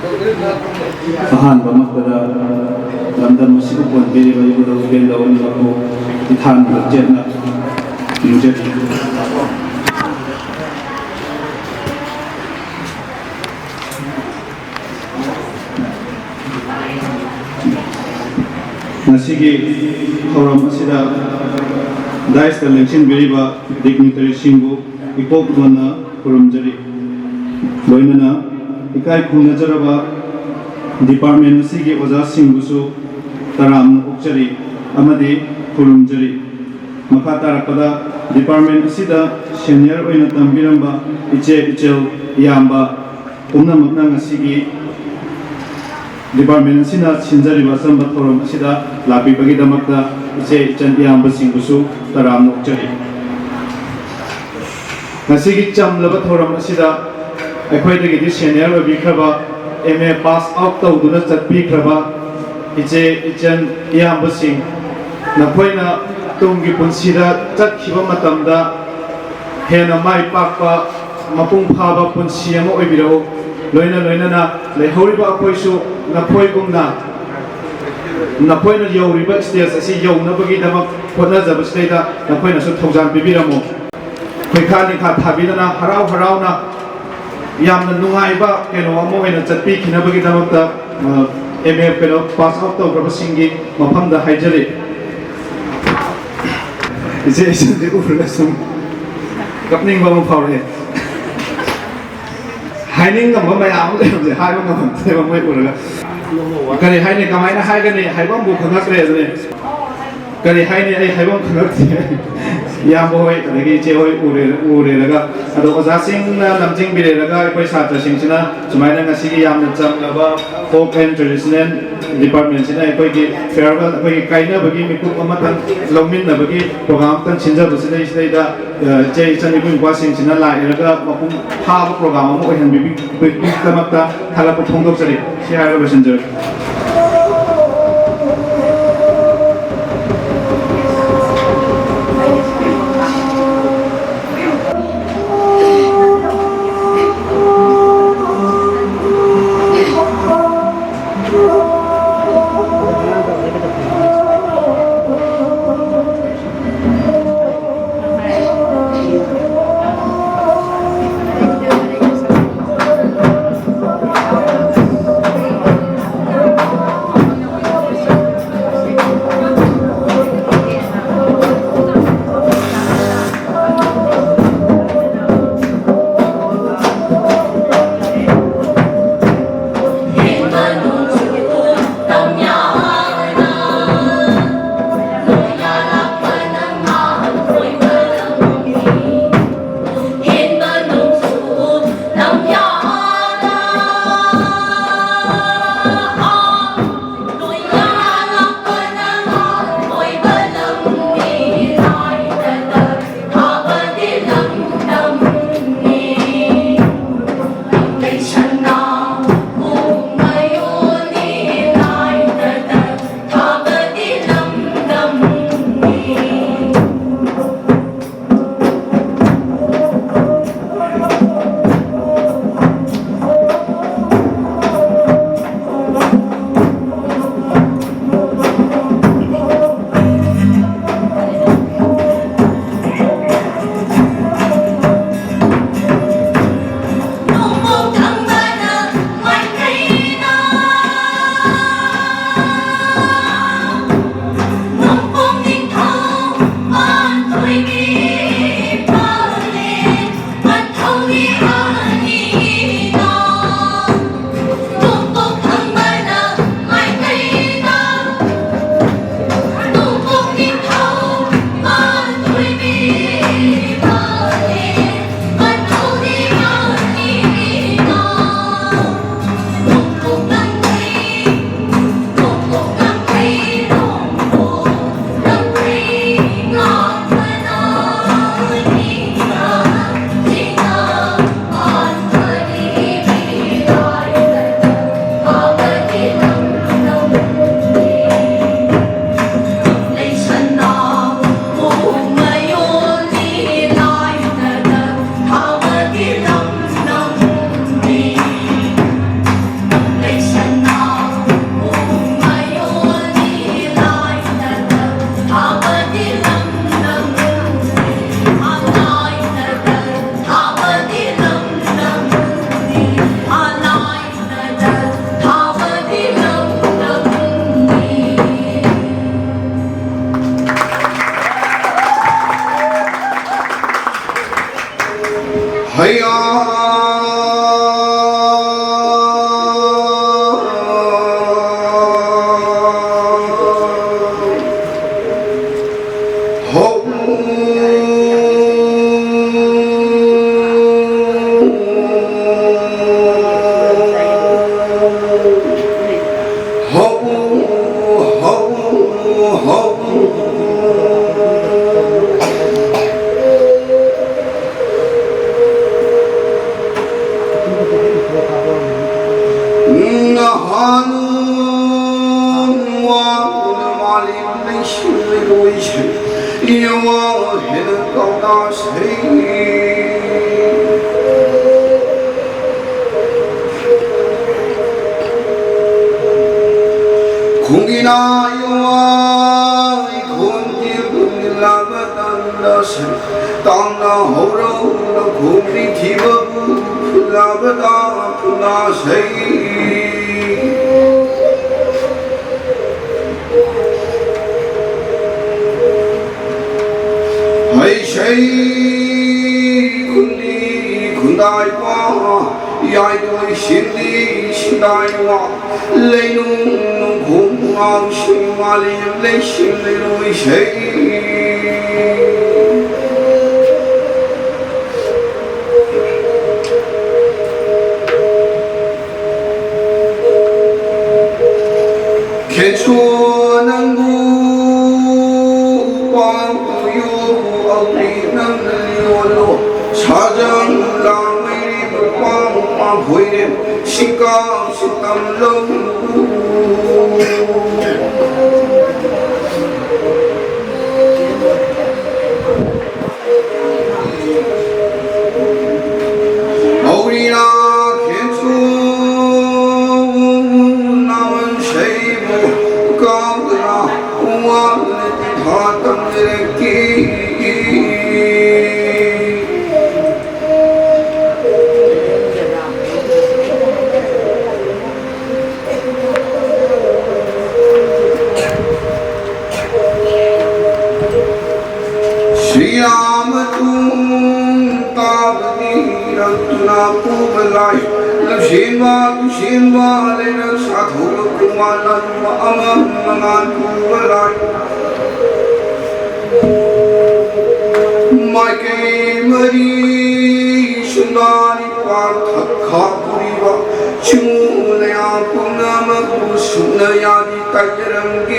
ꯑꯍꯥꯟꯕ ꯃꯛꯇꯗ ꯂꯝꯗꯝ ꯑꯁꯤꯕꯨ ꯀꯣꯟꯕꯤꯔꯤꯕ ꯏꯕꯨꯙꯧ ꯏꯕꯦꯟꯗꯧ ꯑꯅꯤꯃꯛꯄꯨ ꯏꯊꯥꯟꯕ ꯆꯦꯠꯅ ꯅꯤꯡꯖꯔꯤ꯫ ꯉꯁꯤꯒꯤ ꯊꯧꯔꯝ ꯑꯁꯤꯗ ꯗꯥꯏꯁꯇ ꯂꯦꯡꯁꯤꯟꯕꯤꯔꯤꯕ ꯗꯤꯒꯅꯤꯇꯔꯤꯁꯤꯡꯕꯨ ꯏꯀꯣꯛ ꯊꯣꯟꯅ ꯈꯨꯔꯨꯝꯖꯔꯤ꯫ ꯂꯣꯏꯅꯅ ꯏꯀꯥꯏ ꯈꯨꯝꯅꯖꯔꯕ ꯗꯤꯄꯥꯔꯠꯃꯦꯟ ꯑꯁꯤꯒꯤ ꯑꯣꯖꯥꯁꯤꯡꯕꯨꯁꯨ ꯇꯔꯥꯝꯅ ꯑꯣꯛꯆꯔꯤ ꯑꯃꯗꯤ ꯈꯨꯔꯨꯝꯖꯔꯤ꯫ ꯃꯈꯥ ꯇꯥꯔꯛꯄꯗ ꯗꯤꯄꯥꯔꯠꯃꯦꯟ ꯑꯁꯤꯗ ꯁꯦꯅꯤꯌꯔ ꯑꯣꯏꯅ ꯇꯝꯕꯤꯔꯝꯕ ꯏꯆꯦ ꯏꯆꯜ ꯏꯌꯥꯝꯕ ꯄꯨꯝꯅꯃꯛꯅ ꯉꯁꯤꯒꯤ ꯗꯤꯄꯥꯔꯠꯃꯦꯟ ꯑꯁꯤꯅ ꯁꯤꯟꯖꯔꯤꯕ ꯑꯆꯝꯕ ꯊꯧꯔꯝ ꯑꯁꯤꯗ ꯂꯥꯛꯄꯤꯕꯒꯤꯗꯃꯛꯇ ꯏꯆꯦ ꯏꯆꯟ ꯏꯌꯥꯝꯕꯁꯤꯡꯕꯨꯁꯨ ꯇꯔꯥꯝꯅ ꯑꯣꯛꯆꯔꯤ꯫ ꯉꯁꯤꯒꯤ ꯆꯝꯂꯕ ꯊꯧꯔꯝ ꯑꯁꯤꯗ ꯑꯩꯈꯣꯏꯗꯒꯤꯗꯤ ꯁꯦꯅꯤꯌꯔ ꯑꯣꯏꯕꯤꯈ꯭ꯔꯕ MA ꯄꯥꯁ ꯑꯥꯎꯠ ꯇꯧꯗꯨꯅ ꯆꯠꯄꯤꯈ꯭ꯔꯕ ꯏꯆꯦ ꯏꯆꯟ ꯏꯌꯥꯝꯕꯁꯤꯡ, ꯅꯈꯣꯏꯅ ꯇꯨꯡꯒꯤ ꯄꯨꯟꯁꯤꯗ ꯆꯠꯈꯤꯕ ꯃꯇꯝꯗ ꯍꯦꯟꯅ ꯃꯥꯏ ꯄꯥꯛꯄ ꯃꯄꯨꯡ ꯐꯥꯕ ꯄꯨꯟꯁꯤ ꯑꯃ ꯑꯣꯏꯕꯤꯔꯛꯎ꯫ ꯂꯣꯏꯅꯅ ꯂꯩꯍꯧꯔꯤꯕ ꯑꯩꯈꯣꯏꯁꯨ ꯅꯈꯣꯏꯒꯨꯝꯅ ꯅꯈꯣꯏꯅ ꯌꯧꯔꯤꯕ ꯁ꯭ꯇꯦꯖ ꯑꯁꯤ ꯌꯧꯅꯕꯒꯤꯗꯃꯛ ꯍꯣꯠꯅꯖꯕꯁꯤꯗꯩꯗ ꯅꯈꯣꯏꯅꯁꯨ ꯊꯧꯖꯥꯟ ꯄꯤꯕꯤꯔꯝꯃꯨ꯫ ꯈꯣꯏꯈꯥ ꯅꯤꯡꯈꯥ ꯊꯥꯕꯤꯗꯅ ꯍꯔꯥꯎ ꯍꯔꯥꯎꯅ ꯌꯥꯝꯅ ꯅꯨꯡꯉꯥꯏꯕ ꯀꯩꯅꯣ ꯑꯃ ꯑꯣꯏꯅ ꯆꯠꯄꯤꯈꯤꯅꯕꯒꯤꯗꯃꯛꯇ MA ꯄꯥꯁ ꯑꯥꯎꯠ ꯇꯧꯈ꯭ꯔꯕꯁꯤꯡꯒꯤ ꯃꯐꯝꯗ ꯍꯥꯏꯖꯔꯤ꯫ ꯏꯆꯦ ꯏꯆꯟꯁꯦ ꯎꯔꯒ ꯁꯨꯝ ꯀꯞꯅꯤꯡꯕ ꯑꯃ ꯐꯥꯎꯔꯛꯑꯦ꯫ ꯍꯥꯏꯅꯤꯡꯉꯝꯕ ꯃꯌꯥꯝ ꯑꯃ ꯂꯩꯔꯝꯁꯦ ꯍꯥꯏꯕ ꯉꯝꯗꯦꯕ ꯃꯣꯏ ꯎꯔꯒ꯫ ꯀꯔꯤ ꯍꯥꯏꯅꯤ, ꯀꯃꯥꯏꯅ ꯍꯥꯏꯒꯅꯤ ꯍꯥꯏꯐꯝꯕꯨ ꯈꯪꯉꯛꯇ꯭ꯔꯦ ꯑꯗꯨꯅꯤ꯫ ꯀꯔꯤ ꯍꯥꯏꯅꯤ ꯑꯩ ꯍꯥꯏꯐꯝ ꯈꯪꯉꯛꯇꯦ꯫ ꯏꯌꯥꯝꯕ ꯍꯣꯏ ꯑꯗꯒꯤ ꯏꯆꯦ ꯍꯣꯏ ꯎꯔꯦꯔꯒ ꯑꯗꯣ ꯑꯣꯖꯥꯁꯤꯡꯅ ꯂꯝꯖꯤꯡꯕꯤꯔꯦꯔꯒ ꯑꯩꯈꯣꯏ ꯁꯥꯇ꯭ꯔꯁꯤꯡꯁꯤꯅ ꯁꯨꯃꯥꯏꯅ ꯉꯁꯤꯒꯤ ꯌꯥꯝꯅ ꯆꯝꯂꯕ ꯐꯣꯛ ꯑꯦꯟ ꯇ꯭ꯔꯦꯗꯤꯁꯅꯦꯜ ꯗꯤꯄꯥꯔꯠꯃꯦꯟꯁꯤꯅ ꯑꯩꯈꯣꯏꯒꯤ ꯐꯦꯌꯔꯋꯦꯜ ꯑꯩꯈꯣꯏꯒꯤ ꯀꯥꯏꯅꯕꯒꯤ ꯃꯤꯀꯨꯞ ꯑꯃꯇꯪ ꯂꯧꯃꯤꯟꯅꯕꯒꯤ ꯄ꯭ꯔꯣꯒ꯭ꯔꯥꯝ ꯑꯃꯇꯪ ꯁꯤꯟꯖꯕꯁꯤꯗꯩꯗ ꯏꯆꯦ ꯏꯆꯟ ꯏꯕꯨꯡ ꯏꯄ꯭ꯋꯥꯁꯤꯡꯁꯤꯅ ꯂꯥꯛꯏꯔꯒ ꯃꯄꯨꯡ ꯐꯥꯕ ꯄ꯭ꯔꯣꯒ꯭ꯔꯥꯝ ꯑꯃ ꯑꯣꯏꯍꯟꯕꯤꯕꯒꯤꯗꯃꯛꯇ ꯊꯥꯒꯠꯄ ꯐꯣꯡꯗꯣꯛꯆꯔꯤ꯫ ꯁꯤ ꯍꯥꯏꯔꯒ ꯂꯣꯏꯁꯤꯟꯖꯔꯒꯦ꯫ 공기나 영화 이건지 라바단다세 땅나 호로나 공리 디버부 라바다 푸나세 하이쉐이 군디 군다이와 야이도이 신디 신다이와 레이농 공항 신마리 레이신레로이 쉐이 개초난구 광구요 어리난리월로 사장랑의 불광광 보이는 시감 시땀렁 어리나 개초 남은 쉐이부 가드나 우아는 다땀내기 시야마퉁 따그니랑투나 부발라이 랍신마 두신마 레나 사토르 구만란마 아맘만 부발라이 마이케 머리 순다니 파타카 부리바 춤내야 푸나마 부순나야디 딸랑기